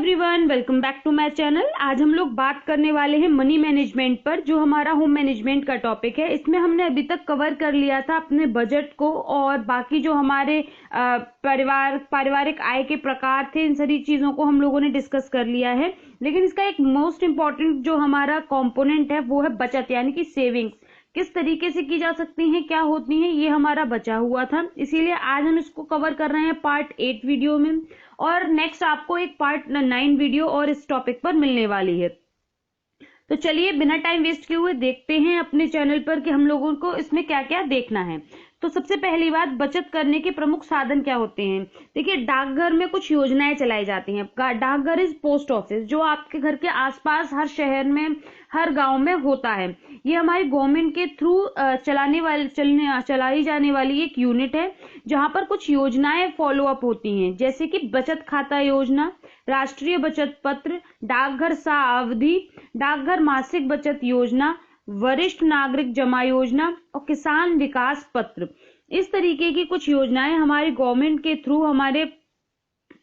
Everyone, welcome back to my channel. आज हम लोग बात करने वाले हैं मनी मैनेजमेंट पर, जो हमारा होम मैनेजमेंट का टॉपिक है। इसमें हमने अभी तक कवर कर लिया था अपने बजट को और बाकी जो हमारे पारिवारिक आय के प्रकार थे, इन सारी चीजों को हम लोगों ने डिस्कस कर लिया है। लेकिन इसका एक मोस्ट इम्पॉर्टेंट जो हमारा कॉम्पोनेंट है वो है बचत, यानी कि सेविंग्स। किस तरीके से की जा सकती हैं, क्या होती हैं, ये हमारा बचा हुआ था। इसीलिए आज हम इसको कवर कर रहे हैं पार्ट 8 वीडियो में, और नेक्स्ट आपको एक पार्ट 9 वीडियो और इस टॉपिक पर मिलने वाली है। तो चलिए बिना टाइम वेस्ट किए हुए देखते हैं अपने चैनल पर कि हम लोगों को इसमें क्या क्या देखना है। तो सबसे पहली बात, बचत करने के प्रमुख साधन क्या होते हैं। देखिए, डाकघर में कुछ योजनाएं चलाई जाती हैं। डाकघर इज पोस्ट ऑफिस, जो आपके घर के आसपास हर शहर में, हर गांव में होता है। ये हमारी गवर्नमेंट के थ्रू चलाई जाने वाली एक यूनिट है, जहां पर कुछ योजनाएं फॉलो अप होती हैं, जैसे कि बचत खाता योजना, राष्ट्रीय बचत पत्र, डाकघर सावधि, डाकघर मासिक बचत योजना, वरिष्ठ नागरिक जमा योजना और किसान विकास पत्र। इस तरीके की कुछ योजनाएं हमारी गवर्नमेंट के थ्रू हमारे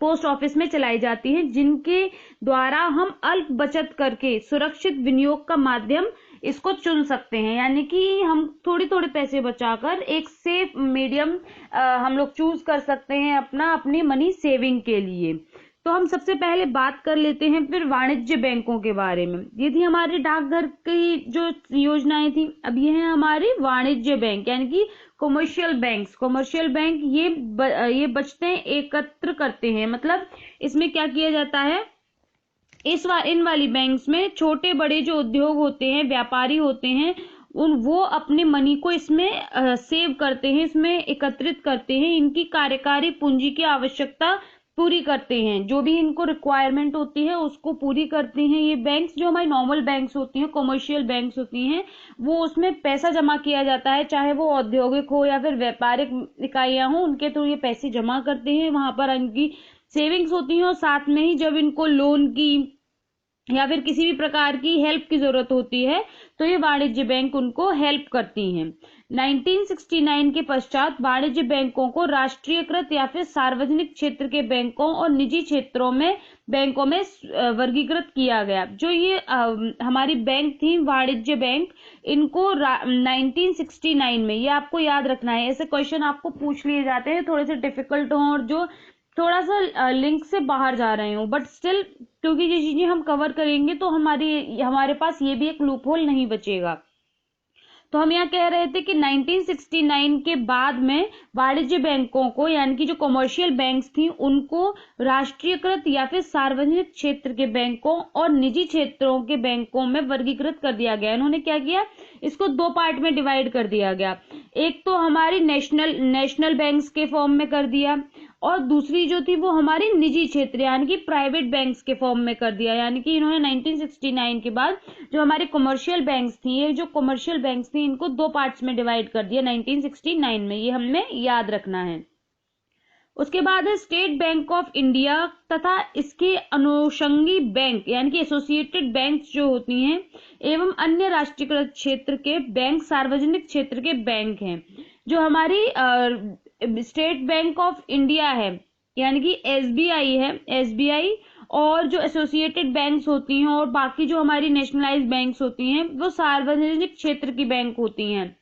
पोस्ट ऑफिस में चलाई जाती हैं, जिनके द्वारा हम अल्प बचत करके सुरक्षित विनियोग का माध्यम इसको चुन सकते हैं। यानी कि हम थोड़ी थोड़ी पैसे बचाकर एक सेफ मीडियम हम लोग चूज कर सकते हैं अपनी मनी सेविंग के लिए। तो हम सबसे पहले बात कर लेते हैं फिर वाणिज्य बैंकों के बारे में। ये थी हमारे डाकघर की जो योजनाएं थी। अब ये है हमारे वाणिज्य बैंक, यानी कि कॉमर्शियल बैंक्स। कॉमर्शियल बैंक ये बचतें एकत्र करते हैं। मतलब इसमें क्या किया जाता है, इन वाली बैंक्स में छोटे बड़े जो उद्योग होते हैं, व्यापारी होते हैं, वो अपने मनी को इसमें सेव करते हैं, इसमें एकत्रित करते हैं, इनकी कार्यकारी पूंजी की आवश्यकता पूरी करते हैं। जो भी इनको रिक्वायरमेंट होती है उसको पूरी करते हैं ये बैंक्स। जो हमारी नॉर्मल बैंक्स होती हैं, कॉमर्शियल बैंक्स होती हैं, वो उसमें पैसा जमा किया जाता है, चाहे वो औद्योगिक हो या फिर व्यापारिक इकाइयां हो, उनके थ्रू ये पैसे जमा करते हैं। वहां पर इनकी सेविंग्स होती हैं और साथ में ही जब इनको लोन की या फिर किसी भी प्रकार की हेल्प की जरूरत होती है तो ये वाणिज्य बैंक उनको हेल्प करती हैं। 1969 के पश्चात वाणिज्य बैंकों को राष्ट्रीयकृत या फिर सार्वजनिक क्षेत्र के बैंकों और निजी क्षेत्रों में बैंकों में वर्गीकृत किया गया। जो ये हमारी बैंक थी वाणिज्य बैंक, इनको 1969 में, ये आपको याद रखना है। ऐसे क्वेश्चन आपको पूछ लिए जाते हैं, थोड़े से डिफिकल्ट हों और जो थोड़ा सा लिंक से बाहर जा रहे हो, बट स्टिल क्योंकि ये चीजें हम कवर करेंगे तो हमारे पास ये भी एक लूप होल नहीं बचेगा। तो हम यहाँ कह रहे थे कि 1969 के बाद में वाणिज्य बैंकों को, यानी कि जो कॉमर्शियल बैंक्स थी, उनको राष्ट्रीयकृत या फिर सार्वजनिक क्षेत्र के बैंकों और निजी क्षेत्रों के बैंकों में वर्गीकृत कर दिया गया। इन्होंने क्या किया, इसको दो पार्ट में डिवाइड कर दिया गया। एक तो हमारी नेशनल बैंक्स के फॉर्म में कर दिया, और दूसरी जो थी वो हमारी निजी क्षेत्र यानी कि प्राइवेट बैंक्स के फॉर्म में कर दिया। यानी कि इन्होंने 1969 के बाद जो हमारी कॉमर्शियल बैंक्स थी, ये जो कॉमर्शियल बैंक्स थी, इनको दो पार्ट्स में डिवाइड कर दिया 1969 में। ये हमें याद रखना है। उसके बाद है स्टेट बैंक ऑफ इंडिया तथा इसके अनुषंगी बैंक, यानी कि एसोसिएटेड बैंक्स जो होती हैं, एवं अन्य राष्ट्रीयकृत क्षेत्र के बैंक सार्वजनिक क्षेत्र के बैंक हैं। जो हमारी स्टेट बैंक ऑफ इंडिया है, यानी कि एसबीआई है, एसबीआई, और जो एसोसिएटेड बैंक्स होती हैं और बाकी जो हमारी नेशनलाइज बैंक्स होती हैं, वो सार्वजनिक क्षेत्र की बैंक होती हैं,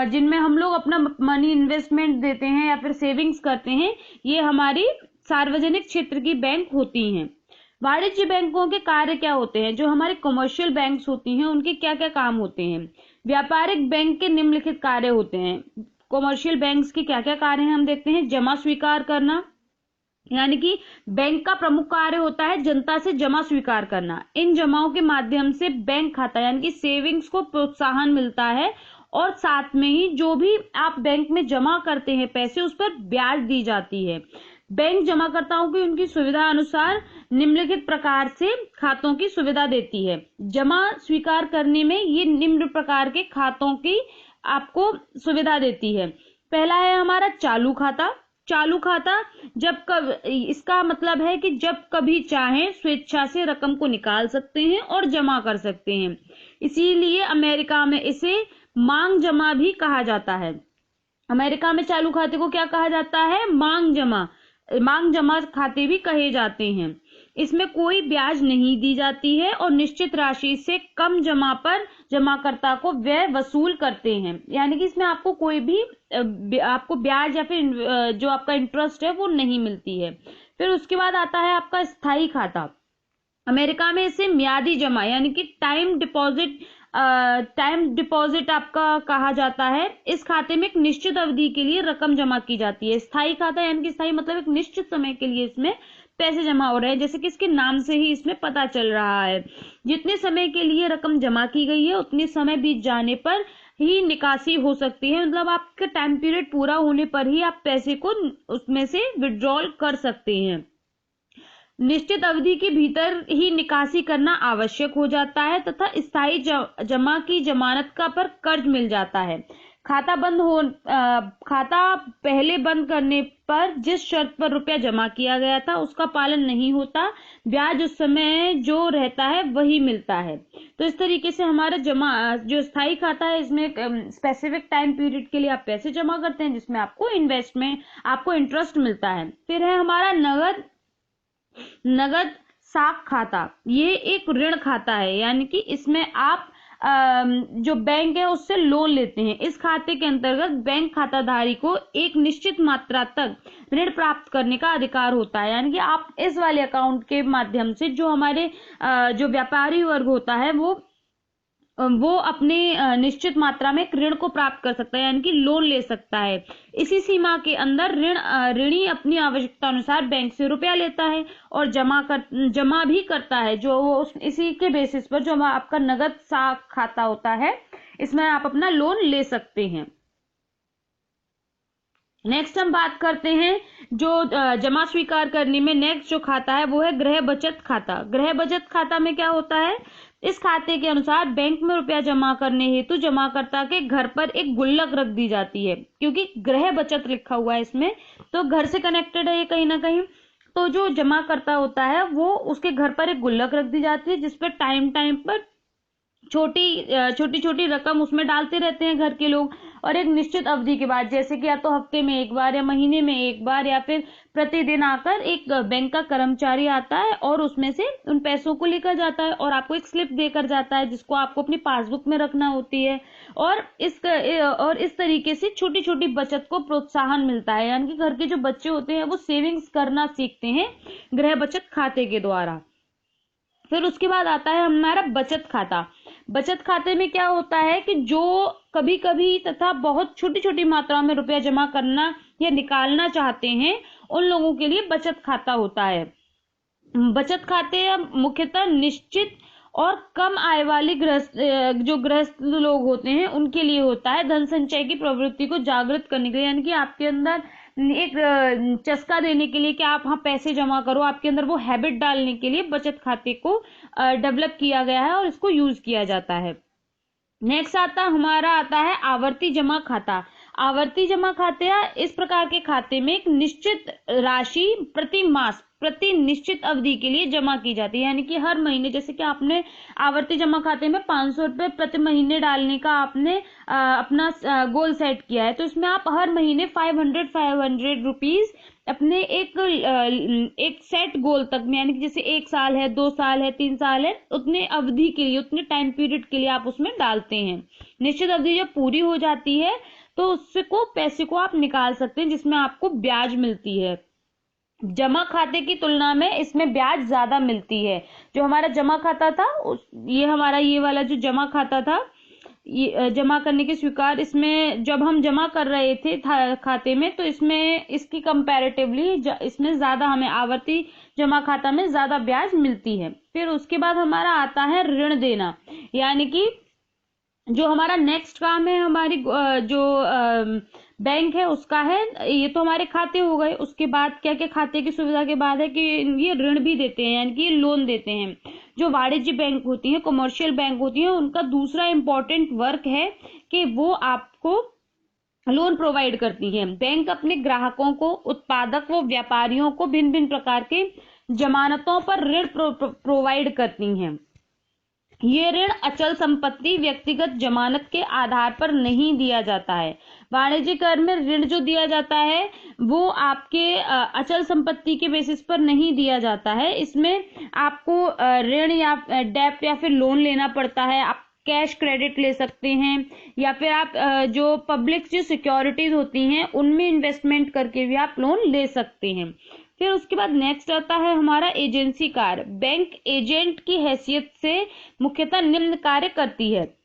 जिनमें हम लोग अपना मनी इन्वेस्टमेंट देते हैं या फिर सेविंग्स करते हैं। ये हमारी सार्वजनिक क्षेत्र की बैंक होती हैं। वाणिज्य बैंकों के कार्य क्या होते हैं। जो हमारे कॉमर्शियल बैंक्स होती हैं, उनके क्या क्या काम होते हैं। व्यापारिक बैंक के निम्नलिखित कार्य होते हैं। कॉमर्शियल बैंक्स के क्या क्या कार्य हैं हम देखते हैं। जमा स्वीकार करना, यानी कि बैंक का प्रमुख कार्य होता है जनता से जमा स्वीकार करना। इन जमाओं के माध्यम से बैंक खाता यानी कि सेविंग्स को प्रोत्साहन मिलता है, और साथ में ही जो भी आप बैंक में जमा करते हैं पैसे, उस पर ब्याज दी जाती है। बैंक जमाकर्ताओं की उनकी सुविधा अनुसार निम्नलिखित प्रकार से खातों की सुविधा देती है। जमा स्वीकार करने में ये निम्न प्रकार के खातों की आपको सुविधा देती है। पहला है हमारा चालू खाता। चालू खाता इसका मतलब है कि जब कभी चाहें स्वेच्छा से रकम को निकाल सकते हैं और जमा कर सकते हैं। इसीलिए अमेरिका में इसे मांग जमा भी कहा जाता है। अमेरिका में चालू खाते को क्या कहा जाता है, मांग जमा। मांग जमा खाते भी कहे जाते हैं। इसमें कोई ब्याज नहीं दी जाती है और निश्चित राशि से कम जमा पर जमाकर्ता को व्यय वसूल करते हैं, यानी कि इसमें आपको कोई भी आपको ब्याज या फिर जो आपका इंटरेस्ट है वो नहीं मिलती है। फिर उसके बाद आता है आपका स्थायी खाता। अमेरिका में इसे मियादी जमा यानी कि टाइम डिपॉजिट आपका कहा जाता है। इस खाते में एक निश्चित अवधि के लिए रकम जमा की जाती है। स्थायी खाता यानी कि स्थायी मतलब एक निश्चित समय के लिए इसमें पैसे जमा हो रहे हैं, जैसे कि इसके नाम से ही इसमें पता चल रहा है। जितने समय के लिए रकम जमा की गई है उतने समय बीत जाने पर ही निकासी हो सकती है, मतलब आपका टाइम पीरियड पूरा होने पर ही आप पैसे को उसमें से विड्रॉल कर सकते हैं। निश्चित अवधि के भीतर ही निकासी करना आवश्यक हो जाता है तथा स्थायी जमा की जमानत का पर कर्ज मिल जाता है। खाता पहले बंद करने पर जिस शर्त पर रुपया जमा किया गया था उसका पालन नहीं होता, ब्याज उस समय जो रहता है वही मिलता है। तो इस तरीके से हमारा जो स्थायी खाता है इसमें स्पेसिफिक टाइम पीरियड के लिए आप पैसे जमा करते हैं जिसमें आपको इंटरेस्ट मिलता है। फिर है हमारा नगद साख खाता। ये एक ऋण खाता है, यानी कि इसमें आप जो बैंक है उससे लोन लेते हैं। इस खाते के अंतर्गत बैंक खाताधारी को एक निश्चित मात्रा तक ऋण प्राप्त करने का अधिकार होता है, यानी कि आप इस वाले अकाउंट के माध्यम से जो हमारे जो व्यापारी वर्ग होता है वो अपने निश्चित मात्रा में एक ऋण को प्राप्त कर सकता है, यानी कि लोन ले सकता है। इसी सीमा के अंदर ऋणी अपनी आवश्यकता अनुसार बैंक से रुपया लेता है और जमा भी करता है, जो वो इसी के बेसिस पर जो आपका नगद साख खाता होता है इसमें आप अपना लोन ले सकते हैं। नेक्स्ट हम बात करते हैं जो जमा स्वीकार करने में नेक्स्ट जो खाता है वो है गृह बचत खाता। गृह बचत खाता में क्या होता है, इस खाते के अनुसार बैंक में रुपया जमा करने हेतु जमाकर्ता के घर पर एक गुल्लक रख दी जाती है, क्योंकि गृह बचत लिखा हुआ है इसमें तो घर से कनेक्टेड है ये कहीं ना कहीं। तो जो जमाकर्ता होता है वो उसके घर पर एक गुल्लक रख दी जाती है जिसपे टाइम पर छोटी रकम उसमें डालते रहते हैं घर के लोग, और एक निश्चित अवधि के बाद जैसे कि या तो हफ्ते में एक बार या महीने में एक बार या फिर प्रतिदिन आकर एक बैंक का कर्मचारी आता है और उसमें से उन पैसों को लेकर जाता है और आपको एक स्लिप देकर जाता है जिसको आपको अपनी पासबुक में रखना होती है। और इस तरीके से छोटी छोटी बचत को प्रोत्साहन मिलता है, यानी कि घर के जो बच्चे होते हैं वो सेविंग्स करना सीखते हैं गृह बचत खाते के द्वारा। फिर उसके बाद आता है हमारा बचत खाता। बचत खाते में क्या होता है कि जो कभी कभी तथा बहुत छोटी छोटी मात्रा में रुपया जमा करना या निकालना चाहते हैं उन लोगों के लिए बचत खाता होता है। बचत खाते मुख्यतः निश्चित और कम आय वाले गृहस्थ लोग होते हैं उनके लिए होता है, धन संचय की प्रवृत्ति को जागृत करने के लिए, यानी कि आपके अंदर एक चस्का देने के लिए कि आप वहां पैसे जमा करो, आपके अंदर वो हैबिट डालने के लिए बचत खाते को डेवलप किया गया है और इसको यूज किया जाता है। नेक्स्ट आता है आवर्ती जमा खाता। आवर्ती जमा खाते इस प्रकार के खाते में एक निश्चित राशि प्रति निश्चित अवधि के लिए जमा की जाती है, यानी कि हर महीने, जैसे कि आपने आवर्ती जमा खाते में 500 रुपए प्रति महीने डालने का आपने अपना गोल सेट किया है, तो इसमें आप हर महीने 500 रुपीज अपने एक सेट गोल तक में, यानी कि जैसे 1 साल है, 2 साल है, 3 साल है, उतने अवधि के लिए, उतने टाइम पीरियड के लिए आप उसमें डालते हैं। निश्चित अवधि जब पूरी हो जाती है तो उससे पैसे को आप निकाल सकते हैं जिसमें आपको ब्याज मिलती है। जमा खाते की तुलना में इसमें ब्याज ज्यादा मिलती है। जो हमारा जमा खाता था ये वाला जो जमा खाता था, ये जमा करने के स्वीकार, इसमें जब हम जमा कर रहे थे खाते में तो इसमें इसकी कंपैरेटिवली इसमें ज्यादा हमें आवर्ती जमा खाता में ज्यादा ब्याज मिलती है। फिर उसके बाद हमारा आता है ऋण देना, यानी कि जो हमारा नेक्स्ट काम है हमारी जो बैंक है उसका है। ये तो हमारे खाते हो गए, उसके बाद क्या क्या खाते की सुविधा के बाद है कि ये ऋण भी देते हैं, यानी कि ये लोन देते हैं। जो वाणिज्य बैंक होती है, कमर्शियल बैंक होती है, उनका दूसरा इंपॉर्टेंट वर्क है कि वो आपको लोन प्रोवाइड करती है। बैंक अपने ग्राहकों को, उत्पादक व व्यापारियों को भिन्न भिन्न प्रकार के जमानतों पर ऋण प्रोवाइड करती हैं। ये ऋण अचल संपत्ति, व्यक्तिगत जमानत के आधार पर नहीं दिया जाता है। वाणिज्यिक कर में ऋण जो दिया जाता है वो आपके अचल संपत्ति के बेसिस पर नहीं दिया जाता है। इसमें आपको ऋण या डेप्ट या फिर लोन लेना पड़ता है। आप कैश क्रेडिट ले सकते हैं या फिर आप जो पब्लिक जो सिक्योरिटीज होती हैं उनमें इन्वेस्टमेंट करके भी आप लोन ले सकते हैं। फिर उसके बाद नेक्स्ट आता है हमारा एजेंसी कार्य। बैंक एजेंट की हैसियत से मुख्यतः निम्न कार्य करती है: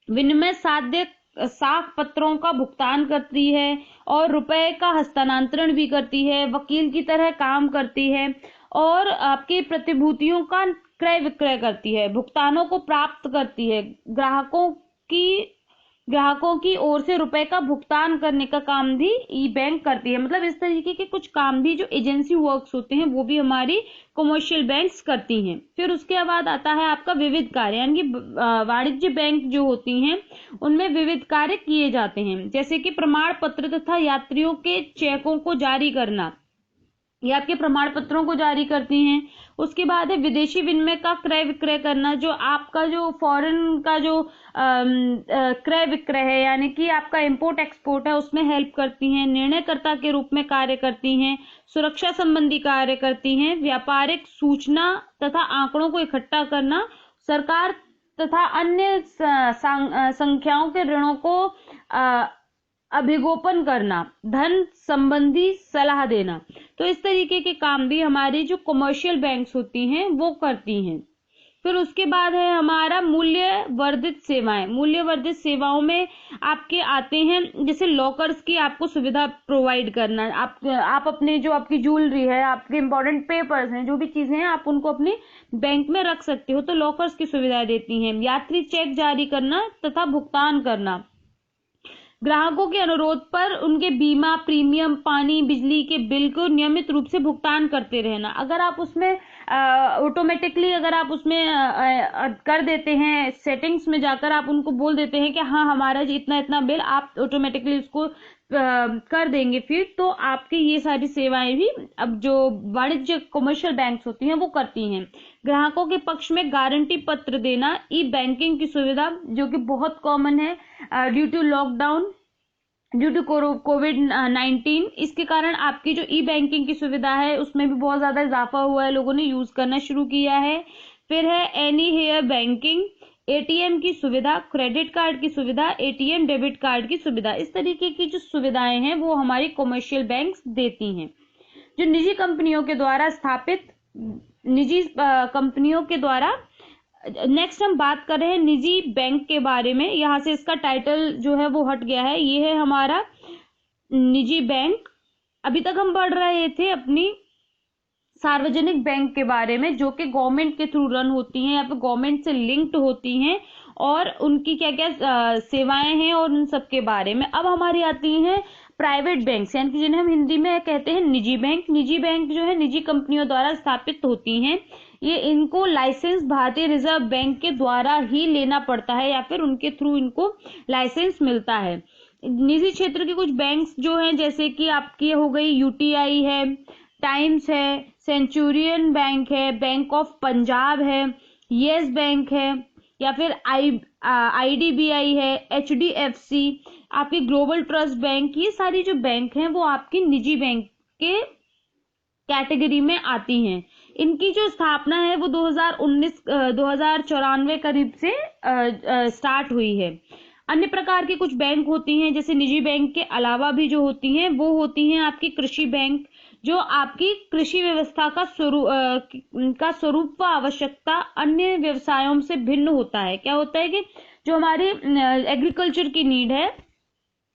विनिमय साध्य साख पत्रों का भुगतान करती है और रुपए का हस्तांतरण भी करती है, वकील की तरह काम करती है और आपकी प्रतिभूतियों का क्रय विक्रय करती है, भुगतानों को प्राप्त करती है, ग्राहकों की ओर से रुपए का भुगतान करने का काम भी ई बैंक करती है। मतलब इस तरीके के कुछ काम भी जो एजेंसी वर्क्स होते हैं वो भी हमारी कमर्शियल बैंक्स करती हैं। फिर उसके बाद आता है आपका विविध कार्य, यानी कि वाणिज्य बैंक जो होती हैं उनमें विविध कार्य किए जाते हैं, जैसे कि प्रमाण पत्र तथा यात्रियों के चेकों को जारी करना, ये आपके प्रमाण पत्रों को जारी करती हैं। उसके बाद है विदेशी विनिमय का क्रय विक्रय करना, जो आपका जो फॉरेन का जो क्रय विक्रय है यानी कि आपका इंपोर्ट एक्सपोर्ट है उसमें हेल्प करती हैं। निर्णयकर्ता के रूप में कार्य करती हैं, सुरक्षा संबंधी कार्य करती हैं, व्यापारिक सूचना तथा आंकड़ों को इकट्ठा करना, सरकार तथा अन्य संख्याओं के ऋणों को अभिगोपन करना, धन संबंधी सलाह देना। तो इस तरीके के काम भी हमारी जो कमर्शियल बैंक्स होती हैं वो करती हैं। फिर उसके बाद है हमारा मूल्य वर्धित सेवाएं। मूल्य वर्धित सेवाओं में आपके आते हैं जैसे लॉकर्स की आपको सुविधा प्रोवाइड करना, आप अपने जो आपकी ज्वेलरी है, आपके इंपॉर्टेंट पेपर्स हैं, जो भी चीजें हैं आप उनको अपने बैंक में रख सकते हो, तो लॉकर्स की सुविधा देती हैं। यात्री चेक जारी करना तथा भुगतान करना, ग्राहकों के अनुरोध पर उनके बीमा प्रीमियम, पानी बिजली के बिल को नियमित रूप से भुगतान करते रहना। अगर आप उसमें ऑटोमेटिकली अगर आप उसमें कर देते हैं, सेटिंग्स में जाकर आप उनको बोल देते हैं कि हाँ हमारा इतना इतना बिल, आप ऑटोमेटिकली उसको कर देंगे, फिर तो आपकी ये सारी सेवाएं भी अब जो वाणिज्य कमर्शियल बैंक्स होती हैं वो करती हैं। ग्राहकों के पक्ष में गारंटी पत्र देना, ई बैंकिंग की सुविधा जो कि बहुत कॉमन है due to lockdown, due to कोविड-19, इसके कारण आपकी जो ई बैंकिंग की सुविधा है उसमें भी बहुत ज्यादा इजाफा हुआ है, लोगों ने यूज करना शुरू किया है। फिर है एनी हेयर बैंकिंग, एटीएम की सुविधा, क्रेडिट कार्ड की सुविधा, एटीएम डेबिट कार्ड की सुविधा। इस तरीके की जो सुविधाएं हैं वो हमारी कमर्शियल बैंक्स देती हैं। जो निजी कंपनियों के द्वारा स्थापित, निजी कंपनियों के द्वारा, नेक्स्ट हम बात कर रहे हैं निजी बैंक के बारे में। यहाँ से इसका टाइटल जो है वो हट गया है, ये है हमारा निजी बैंक। अभी तक हम पढ़ रहे थे अपनी सार्वजनिक बैंक के बारे में जो कि गवर्नमेंट के थ्रू रन होती हैं या फिर गवर्नमेंट से लिंक्ड होती हैं और उनकी क्या क्या सेवाएं हैं और उन सब के बारे में। अब हमारी आती हैं प्राइवेट बैंक, यानी कि जिन्हें हम हिंदी में कहते हैं निजी बैंक। निजी बैंक जो है निजी कंपनियों द्वारा स्थापित होती हैं। ये इनको लाइसेंस भारतीय रिजर्व बैंक के द्वारा ही लेना पड़ता है या फिर उनके थ्रू इनको लाइसेंस मिलता है। निजी क्षेत्र के कुछ बैंक्स जो हैं जैसे कि आपकी हो गई यूटीआई है, टाइम्स है, सेंचुरियन बैंक है, बैंक ऑफ पंजाब है, येस बैंक है या फिर आईडीबीआई है, एचडीएफसी, आपकी ग्लोबल ट्रस्ट बैंक, ये सारी जो बैंक हैं वो आपकी निजी बैंक के कैटेगरी में आती हैं। इनकी जो स्थापना है वो 2094 करीब से स्टार्ट हुई है। अन्य प्रकार की कुछ बैंक होती हैं जैसे निजी बैंक के अलावा भी जो होती हैं वो होती हैं आपकी कृषि बैंक, जो आपकी कृषि व्यवस्था का स्वरूप व आवश्यकता अन्य व्यवसायों से भिन्न होता है। क्या होता है कि जो हमारी एग्रीकल्चर की नीड है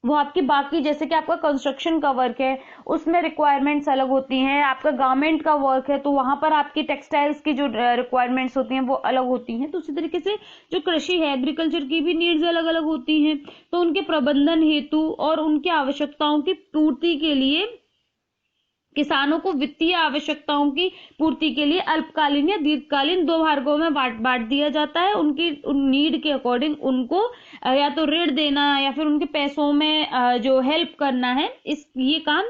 वो आपकी बाकी, जैसे कि आपका कंस्ट्रक्शन का वर्क है उसमें रिक्वायरमेंट्स अलग होती हैं, आपका गारमेंट का वर्क है तो वहां पर आपकी टेक्सटाइल्स की जो रिक्वायरमेंट्स होती हैं वो अलग होती हैं। तो उसी तरीके से जो कृषि है, एग्रीकल्चर की भी नीड्स अलग अलग होती हैं। तो उनके प्रबंधन हेतु और उनकी आवश्यकताओं की पूर्ति के लिए किसानों को वित्तीय आवश्यकताओं की पूर्ति के लिए अल्पकालीन या दीर्घकालीन दो भागों में बांट दिया जाता है। उनकी नीड के अकॉर्डिंग उनको या तो ऋण देना या फिर उनके पैसों में जो हेल्प करना है, ये काम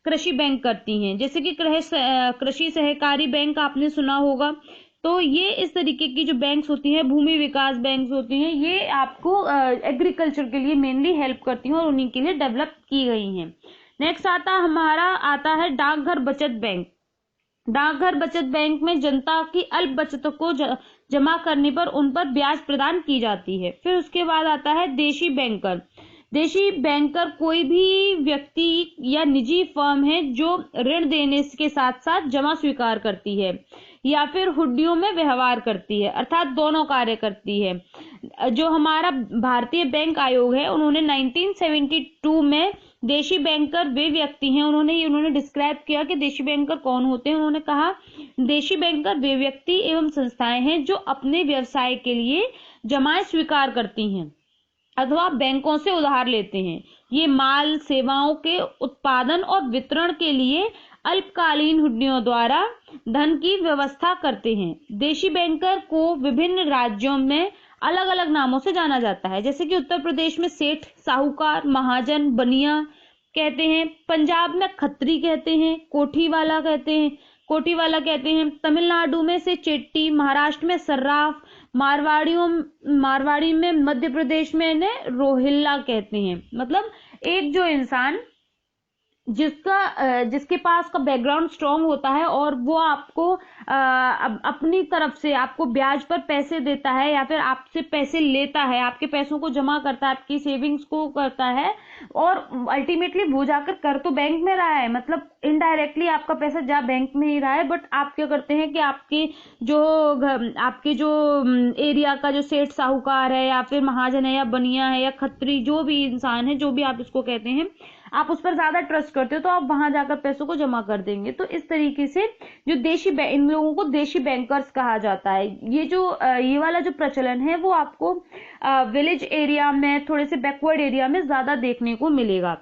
कृषि बैंक करती हैं। जैसे कि कृषि सहकारी बैंक आपने सुना होगा, तो ये इस तरीके की जो बैंक्स होती हैं, भूमि विकास बैंक्स होती हैं, ये आपको एग्रीकल्चर के लिए मेनली हेल्प करती हैं और उन्हीं के लिए डेवलप की गई हैं। नेक्स्ट आता है डाकघर बचत बैंक। डाकघर बचत बैंक में जनता की अल्प बचतों को जमा करने पर उन पर ब्याज प्रदान की जाती है। फिर उसके बाद आता है देशी बैंकर। देशी बैंकर कोई भी व्यक्ति या निजी फर्म है जो ऋण देने के साथ साथ जमा स्वीकार करती है या फिर हुंडियों में व्यवहार करती है, अर्थात दोनों कार्य करती है। जो हमारा भारतीय बैंक आयोग है, उन्होंने 1972 में देशी बैंकर वे व्यक्ति हैं, उन्होंने डिस्क्राइब किया कि देशी बैंकर कौन होते हैं। उन्होंने कहा देशी बैंकर वे व्यक्ति एवं संस्थाएं हैं जो अपने व्यवसाय के लिए जमाएं स्वीकार करती हैं अथवा बैंकों से उधार लेते हैं। ये माल सेवाओं के उत्पादन और वितरण के लिए अल्पकालीन हुंडियों द्वारा धन की व्यवस्था करते हैं। देशी बैंकर को विभिन्न राज्यों में अलग अलग नामों से जाना जाता है, जैसे कि उत्तर प्रदेश में सेठ, साहूकार, महाजन, बनिया कहते हैं, पंजाब में खत्री कहते हैं, कोठीवाला कहते हैं, तमिलनाडु में से चेट्टी, महाराष्ट्र में सर्राफ, मारवाड़ी में, मध्य प्रदेश में इन्हें रोहिल्ला कहते हैं। मतलब एक जो इंसान जिसके पास का बैकग्राउंड स्ट्रांग होता है और वो आपको अपनी तरफ से आपको ब्याज पर पैसे देता है या फिर आपसे पैसे लेता है, आपके पैसों को जमा करता है, आपकी सेविंग्स को करता है और अल्टीमेटली वो जाकर कर तो बैंक में रहा है, मतलब इनडायरेक्टली आपका पैसा जा बैंक में ही रहा है, बट आप क्या करते हैं कि आपके जो एरिया का जो सेठ साहूकार है या फिर महाजन है या बनिया है या खत्री, जो भी इंसान है, जो भी आप इसको कहते हैं, आप उस पर ज्यादा ट्रस्ट करते हो तो आप वहां जाकर पैसों को जमा कर देंगे। तो इस तरीके से जो इन लोगों को देशी बैंकर्स कहा जाता है। ये वाला जो प्रचलन है वो आपको विलेज एरिया में, थोड़े से बैकवर्ड एरिया में ज्यादा देखने को मिलेगा।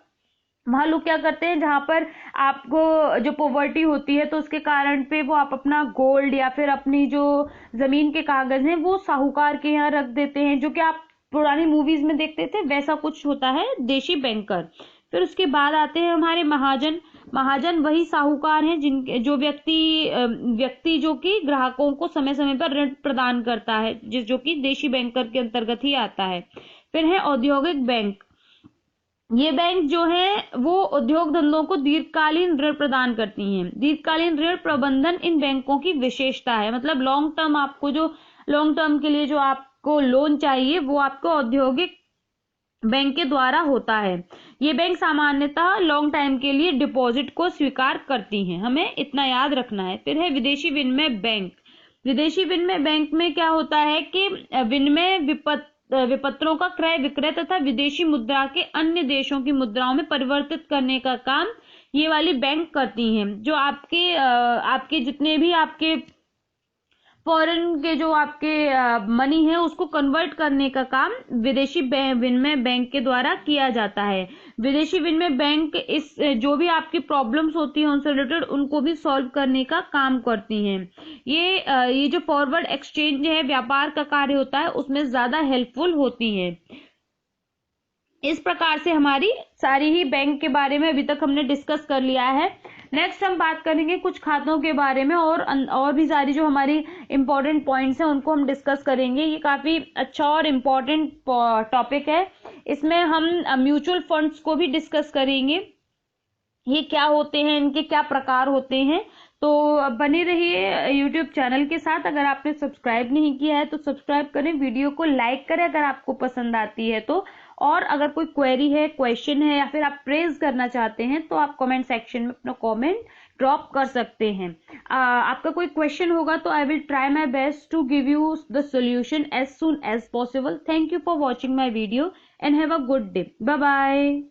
वहां लोग क्या करते हैं, जहां पर आपको जो पॉवर्टी होती है तो उसके कारण पे वो आप अपना गोल्ड या फिर अपनी जो जमीन के कागज हैं वो साहूकार के यहाँ रख देते हैं, जो कि आप पुरानी मूवीज में देखते थे, वैसा कुछ होता है देशी बैंकर। फिर उसके बाद आते हैं हमारे महाजन वही साहूकार हैं जो व्यक्ति जो कि ग्राहकों को समय समय पर ऋण प्रदान करता है, जो कि देशी बैंकर के अंतर्गत ही आता है। फिर है औद्योगिक बैंक। ये बैंक जो है वो उद्योग धंधों को दीर्घकालीन ऋण प्रदान करती हैं। दीर्घकालीन ऋण प्रबंधन इन बैंकों की विशेषता है, मतलब लॉन्ग टर्म के लिए जो आपको लोन चाहिए वो आपको औद्योगिक बैंक के द्वारा होता है। ये बैंक सामान्यतः लॉन्ग टाइम के लिए डिपॉजिट को स्वीकार करती हैं, हमें इतना याद रखना है। फिर है विदेशी विनिमय बैंक। विदेशी विनिमय बैंक में क्या होता है कि विनिमय विपत्रों का क्रय विक्रय तथा विदेशी मुद्रा के अन्य देशों की मुद्राओं में परिवर्तित करने का काम ये वाली बैंक करती हैं। जो आपके जितने भी आपके फॉरेन के जो आपके मनी है उसको कन्वर्ट करने का काम विदेशी विनिमय बैंक के द्वारा किया जाता है। विदेशी विनिमय बैंक जो भी आपकी प्रॉब्लम्स होती हैं उनसे रिलेटेड उनको भी सॉल्व करने का काम करती हैं। ये जो फॉरवर्ड एक्सचेंज है, व्यापार का कार्य होता है, उसमें ज्यादा हेल्पफुल होती है। इस प्रकार से हमारी सारी ही बैंक के बारे में अभी तक हमने डिस्कस कर लिया है। नेक्स्ट हम बात करेंगे कुछ खातों के बारे में और भी सारी जो हमारी इंपॉर्टेंट पॉइंट्स हैं उनको हम डिस्कस करेंगे। ये काफी अच्छा और इम्पोर्टेंट टॉपिक है। इसमें हम म्यूचुअल फंड्स को भी डिस्कस करेंगे, ये क्या होते हैं, इनके क्या प्रकार होते हैं। तो बने रहिए यूट्यूब चैनल के साथ। अगर आपने सब्सक्राइब नहीं किया है तो सब्सक्राइब करें, वीडियो को लाइक करें अगर आपको पसंद आती है तो, और अगर कोई क्वेरी है, क्वेश्चन है या फिर आप प्रेज करना चाहते हैं तो आप कमेंट सेक्शन में अपना कमेंट ड्रॉप कर सकते हैं। आपका कोई क्वेश्चन होगा तो I will try my best to give you the solution as soon as possible. Thank you for watching my video and have a good day. Bye bye.